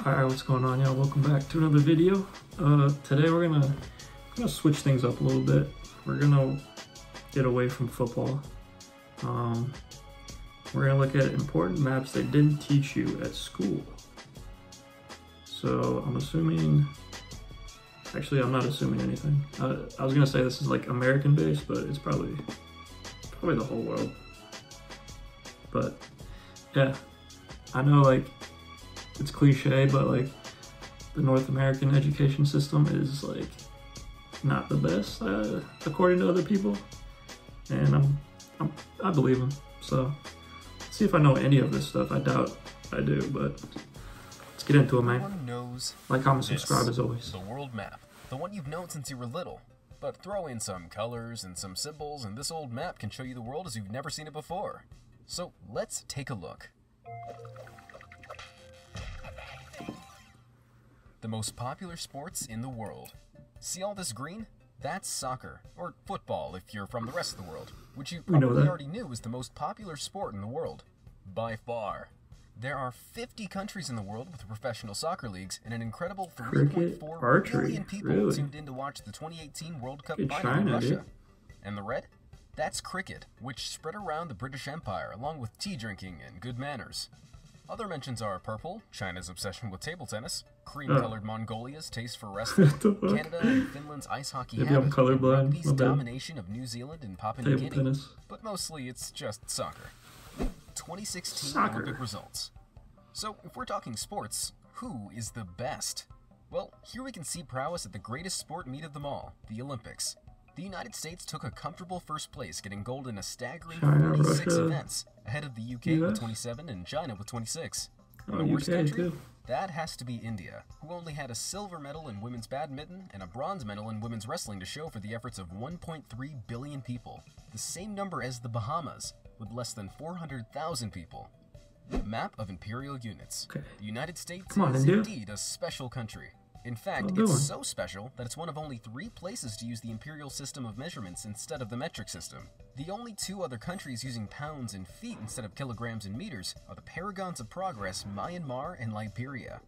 Alright, what's going on, y'all? Welcome back to another video. Today we're gonna switch things up a little bit. We're gonna get away from football. We're gonna look at important maps they didn't teach you at school. So I'm assuming, actually I'm not assuming anything. I was gonna say this is like American based, but it's probably the whole world. But yeah, I know like it's cliche, but like the North American education system is like not the best according to other people, and I believe them. So let's see if I know any of this stuff. I doubt I do, but let's get into it, man. Everyone knows like, comment, subscribe as always. The world map, the one you've known since you were little. But throw in some colors and some symbols, and this old map can show you the world as you've never seen it before. So let's take a look. The most popular sports in the world. See all this green? That's soccer, or football if you're from the rest of the world, which you probably already knew is the most popular sport in the world, by far. There are 50 countries in the world with professional soccer leagues, and an incredible 3.4 billion people tuned in to watch the 2018 World Cup final in Russia. And the red? That's cricket, which spread around the British Empire along with tea drinking and good manners. Other mentions are purple, China's obsession with table tennis, cream-colored Mongolia's taste for wrestling, Canada and Finland's ice hockey habit, and rugby's domination of New Zealand and Papua New Guinea, but mostly it's just soccer. 2016 Olympic results. So, if we're talking sports, who is the best? Well, here we can see prowess at the greatest sport meet of them all, the Olympics. The United States took a comfortable first place, getting gold in a staggering 46 events, ahead of the UK with 27 and China with 26. And the worst country? That has to be India, who only had a silver medal in women's badminton and a bronze medal in women's wrestling to show for the efforts of 1.3 billion people, the same number as the Bahamas, with less than 400,000 people. Map of Imperial Units. The United States is indeed a special country. In fact, it's so special that it's one of only 3 places to use the imperial system of measurements instead of the metric system. The only 2 other countries using pounds and feet instead of kilograms and meters are the paragons of progress, Myanmar and Liberia.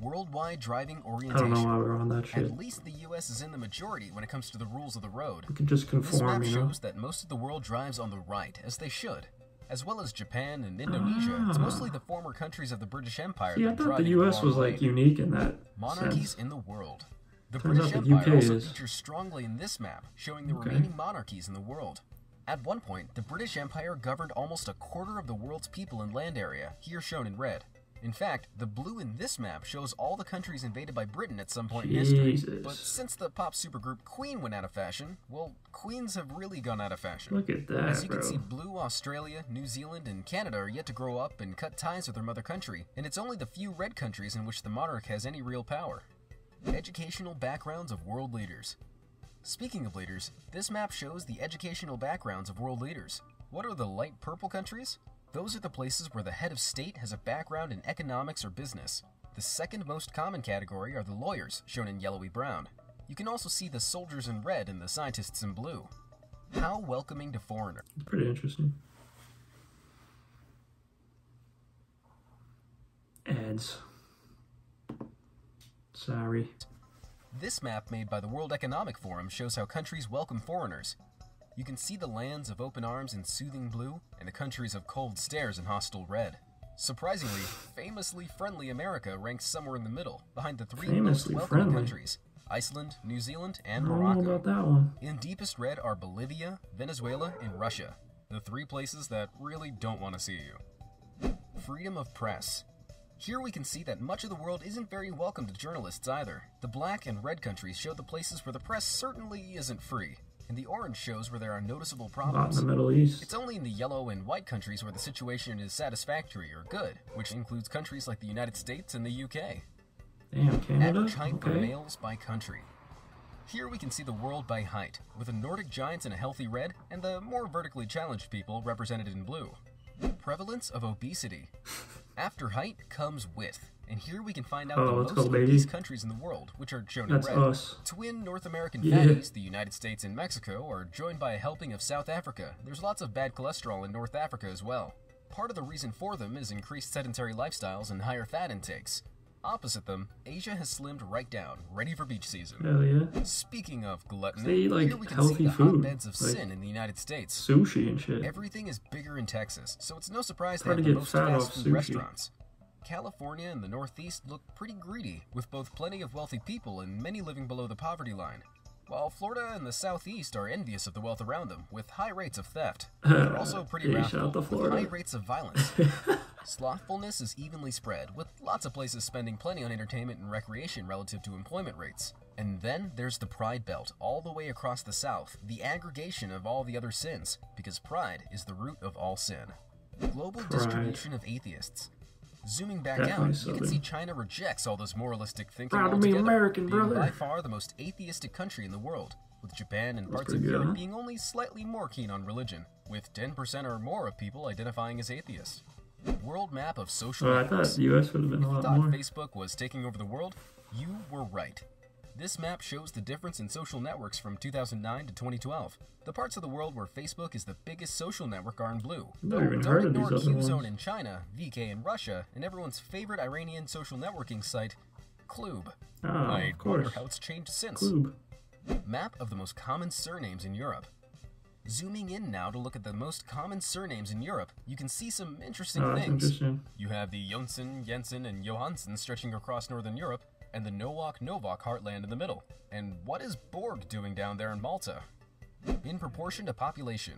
Worldwide driving orientation. I don't know why we're on that shit. At least the US is in the majority when it comes to the rules of the road. We can just conform, this map shows that most of the world drives on the right, as they should. As well as Japan and Indonesia, it's mostly the former countries of the British Empire that I thought the US was like unique in that monarchies sense. In the world. The Turns British out the Empire UK also is. features strongly in this map, showing the remaining monarchies in the world. At one point, the British Empire governed almost a quarter of the world's people and land area, here shown in red. In fact, the blue in this map shows all the countries invaded by Britain at some point in history. But since the pop supergroup Queen went out of fashion, well, queens have really gone out of fashion. Look at that, As you can see, blue, Australia, New Zealand, and Canada are yet to grow up and cut ties with their mother country, and it's only the few red countries in which the monarch has any real power. Educational backgrounds of world leaders. Speaking of leaders, this map shows the educational backgrounds of world leaders. What are the light purple countries? Those are the places where the head of state has a background in economics or business. The second most common category are the lawyers, shown in yellowy brown. You can also see the soldiers in red and the scientists in blue. How welcoming to foreigners. It's pretty interesting. Ads. Sorry. This map made by the World Economic Forum shows how countries welcome foreigners. You can see the lands of open arms in soothing blue, and the countries of cold stares in hostile red. Surprisingly, famously friendly America ranks somewhere in the middle, behind the 3 most welcoming countries, Iceland, New Zealand, and Morocco. I don't know about that one. In deepest red are Bolivia, Venezuela, and Russia, the 3 places that really don't want to see you. Freedom of press. Here we can see that much of the world isn't very welcome to journalists either. The black and red countries show the places where the press certainly isn't free. And the orange shows where there are noticeable problems. In the Middle East. It's only in the yellow and white countries where the situation is satisfactory or good, which includes countries like the United States and the UK. Damn, Canada? Average height for males by country. Here we can see the world by height, with the Nordic giants in a healthy red, and the more vertically challenged people represented in blue. Prevalence of obesity. After height comes width. And here we can find out the most obese countries in the world, which are shown in red. Twin North American fatties, the United States and Mexico, are joined by a helping of South Africa. There's lots of bad cholesterol in North Africa as well. Part of the reason for them is increased sedentary lifestyles and higher fat intakes. Opposite them, Asia has slimmed right down, ready for beach season. Hell yeah. Speaking of gluttony, They eat, like, here we can healthy see the food, hotbeds of like sin in the United States. Sushi and shit. Everything is bigger in Texas, so it's no surprise they Hard have to the get most fat fast off food sushi. restaurants. California and the Northeast look pretty greedy, with both plenty of wealthy people and many living below the poverty line. While Florida and the Southeast are envious of the wealth around them, with high rates of theft. They're also pretty Hey, wrathful, shout out to with Florida. high rates of violence. Slothfulness is evenly spread, with lots of places spending plenty on entertainment and recreation relative to employment rates. And then there's the Pride Belt, all the way across the South, the aggregation of all the other sins, because pride is the root of all sin. Global distribution of atheists. Zooming back Definitely out, you can Southern. see China rejects all this moralistic thinking Proud to be altogether, American, being brother. by far the most atheistic country in the world, with Japan and That's parts of pretty good, Europe huh? being only slightly more keen on religion, with 10% or more of people identifying as atheists. World Map of Social Well, I Networks. thought the U.S. would have been a If you lot thought more. Facebook was taking over the world, you were right. This map shows the difference in social networks from 2009 to 2012. The parts of the world where Facebook is the biggest social network are in blue. Never even Don't heard of ignore these other Qzone ones. in China, VK in Russia, and everyone's favorite Iranian social networking site, Klube. Oh, I of wonder course. how it's changed since. Klube. Map of the most common surnames in Europe. Zooming in now to look at the most common surnames in Europe, you can see some interesting Oh, that's things. interesting. You have the Jonsson, Jensen, and Johansson stretching across northern Europe, and the Novak heartland in the middle. And what is Borg doing down there in Malta? In proportion to population.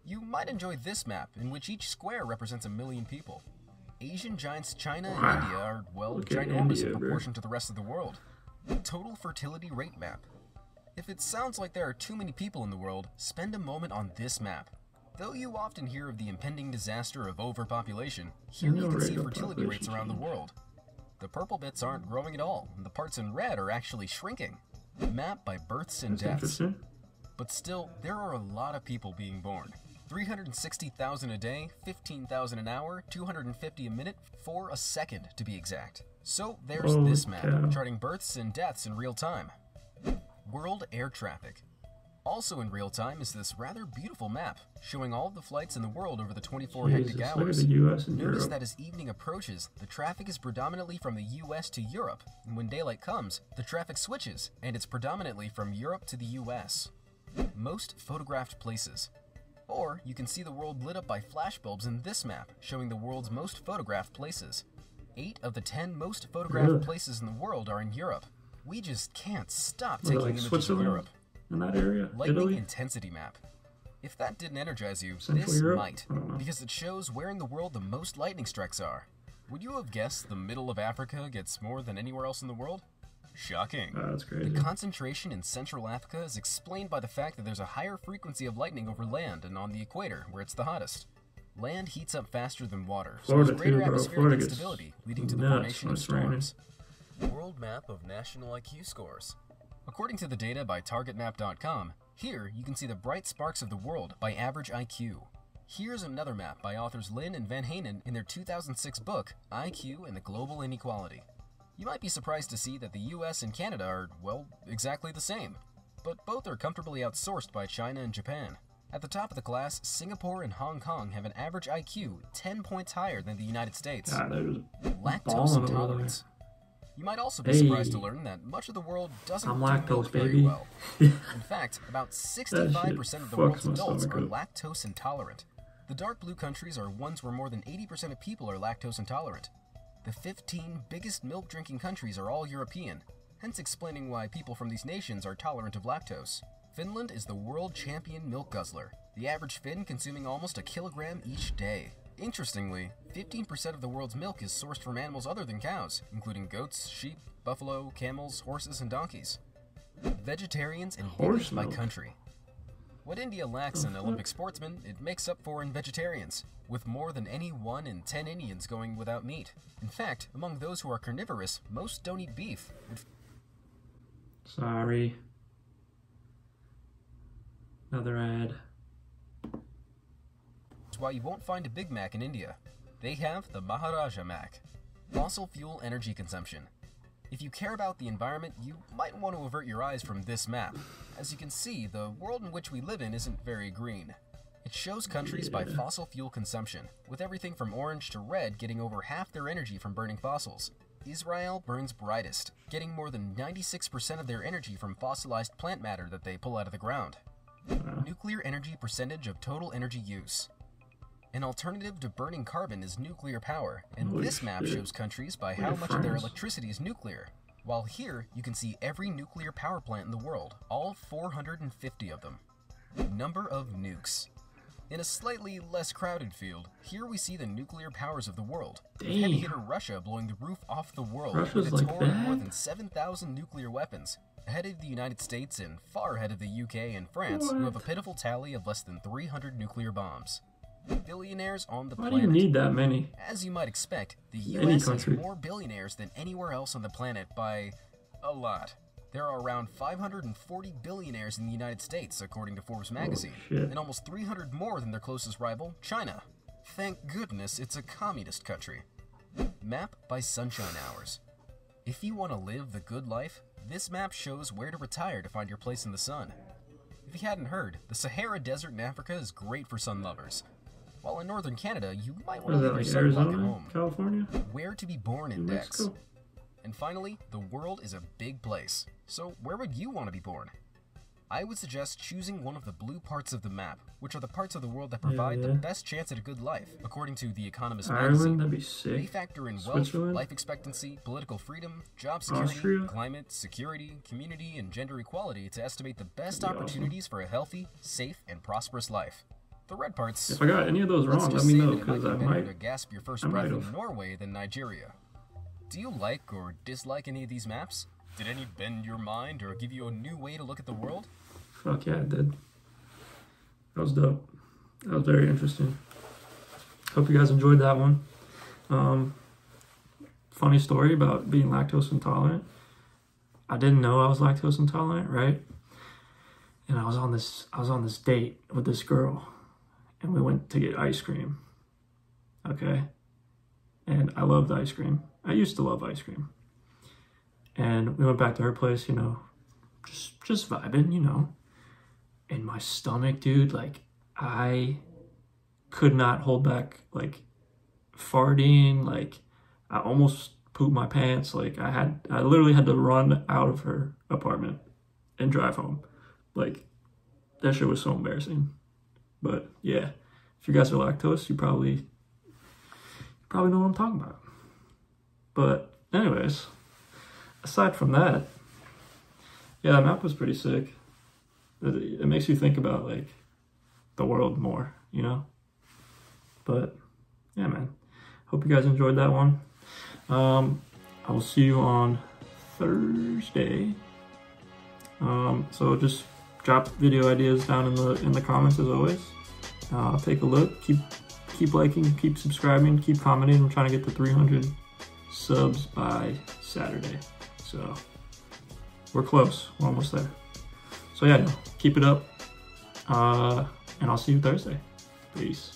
You might enjoy this map, in which each square represents 1 million people. Asian giants China and Wow. India are, well, Look at ginormous India, in bro. proportion to the rest of the world. Total fertility rate map. If it sounds like there are too many people in the world, spend a moment on this map. Though you often hear of the impending disaster of overpopulation, here you can see fertility rates around the world. The purple bits aren't growing at all, and the parts in red are actually shrinking. Map by births and That's deaths. interesting. But still, there are a lot of people being born. 360,000 a day, 15,000 an hour, 250 a minute, 4 a second to be exact. So there's Holy this map, cow. charting births and deaths in real time. World air traffic. Also in real time is this rather beautiful map, showing all of the flights in the world over the 24 Jesus, hectic look at hours. the U.S. and Notice Europe. that as evening approaches, the traffic is predominantly from the US to Europe, and when daylight comes, the traffic switches, and it's predominantly from Europe to the US. Most photographed places. Or you can see the world lit up by flashbulbs in this map, showing the world's most photographed places. 8 of the 10 most photographed Really? places in the world are in Europe. We just can't stop Was it taking like images of Switzerland Europe. in that area? Lightning Italy? intensity map. If that didn't energize you, Central this Europe? might, I don't know. because it shows where in the world the most lightning strikes are. Would you have guessed the middle of Africa gets more than anywhere else in the world? Shocking. That's crazy. The concentration in Central Africa is explained by the fact that there's a higher frequency of lightning over land and on the equator, where it's the hottest. Land heats up faster than water, so Florida there's greater too, bro. atmospheric Florida gets instability, leading to the nuts formation when of it's raining. storms. World Map of National IQ Scores. According to the data by TargetMap.com, here you can see the bright sparks of the world by average IQ. Here's another map by authors Lin and Van Hanen in their 2006 book, IQ and the Global Inequality. You might be surprised to see that the US and Canada are, well, exactly the same. But both are comfortably outsourced by China and Japan. At the top of the class, Singapore and Hong Kong have an average IQ 10 points higher than the United States. God, there's Lactose balling over intolerance. You might also be Hey. surprised to learn that much of the world doesn't I'm do lactose, milk very baby. well. In fact, about 65% of the fucks world's my adults are stomach up. lactose intolerant. The dark blue countries are ones where more than 80% of people are lactose intolerant. The 15 biggest milk drinking countries are all European, hence explaining why people from these nations are tolerant of lactose. Finland is the world champion milk guzzler, the average Finn consuming almost a kilogram each day. Interestingly, 15% of the world's milk is sourced from animals other than cows, including goats, sheep, buffalo, camels, horses, and donkeys. Vegetarians and Horse vegans by milk. country. What India lacks in Olympic sportsmen, it makes up for in vegetarians, with more than any 1 in 10 Indians going without meat. In fact, among those who are carnivorous, most don't eat beef. Sorry. Another ad. That's why you won't find a Big Mac in India. They have the Maharaja Mac. Fossil fuel energy consumption. If you care about the environment, you might want to avert your eyes from this map. As you can see, the world in which we live in isn't very green. It shows countries by fossil fuel consumption, with everything from orange to red getting over half their energy from burning fossils. Israel burns brightest, getting more than 96% of their energy from fossilized plant matter that they pull out of the ground. Nuclear energy percentage of total energy use. An alternative to burning carbon is nuclear power, and this map shows countries by how much of their electricity is nuclear. While here, you can see every nuclear power plant in the world, all 450 of them. Number of nukes. In a slightly less crowded field, here we see the nuclear powers of the world. With heavy hitter Russia blowing the roof off the world with its hoard of more than 7,000 nuclear weapons, ahead of the United States and far ahead of the UK and France, who have a pitiful tally of less than 300 nuclear bombs. Billionaires on the planet. Why do you need that many? As you might expect, the US has more billionaires than anywhere else on the planet by a lot. There are around 540 billionaires in the United States, according to Forbes magazine, and almost 300 more than their closest rival, China. Thank goodness it's a communist country. Map by sunshine hours. If you want to live the good life, this map shows where to retire to find your place in the sun. If you hadn't heard, the Sahara Desert in Africa is great for sun lovers. While in northern Canada, you might want to leave your sunblock at home. California? Where to be born index. And finally, the world is a big place. So where would you want to be born? I would suggest choosing one of the blue parts of the map, which are the parts of the world that provide the best chance at a good life, according to The Economist magazine. That'd be sick. They factor in wealth, life expectancy, political freedom, job security, climate, security, community, and gender equality to estimate the best opportunities for a healthy, safe, and prosperous life. The red parts. If I got any of those wrong, let me know, because I might. To gasp your first breath in Norway than Nigeria. Do you like or dislike any of these maps? Did any bend your mind or give you a new way to look at the world? Fuck yeah, it did. That was dope. That was very interesting. Hope you guys enjoyed that one. Funny story about being lactose intolerant. I didn't know I was lactose intolerant, right? And I was on this date with this girl, and we went to get ice cream. Okay? And I loved ice cream. I used to love ice cream. And we went back to her place, you know, just vibing, you know. And my stomach, dude, like, I could not hold back, like, farting, like, I almost pooped my pants. Like, I literally had to run out of her apartment and drive home. Like, that shit was so embarrassing. But yeah, if you guys are lactose, you probably know what I'm talking about. But anyways, aside from that, yeah, that map was pretty sick. It makes you think about, like, the world more, you know? But yeah, man, hope you guys enjoyed that one. I will see you on Thursday. So just drop video ideas down in the comments as always. I'll take a look. Keep liking, keep subscribing, keep commenting. I'm trying to get to 300 subs by Saturday. So we're close. We're almost there. So yeah, keep it up. And I'll see you Thursday. Peace.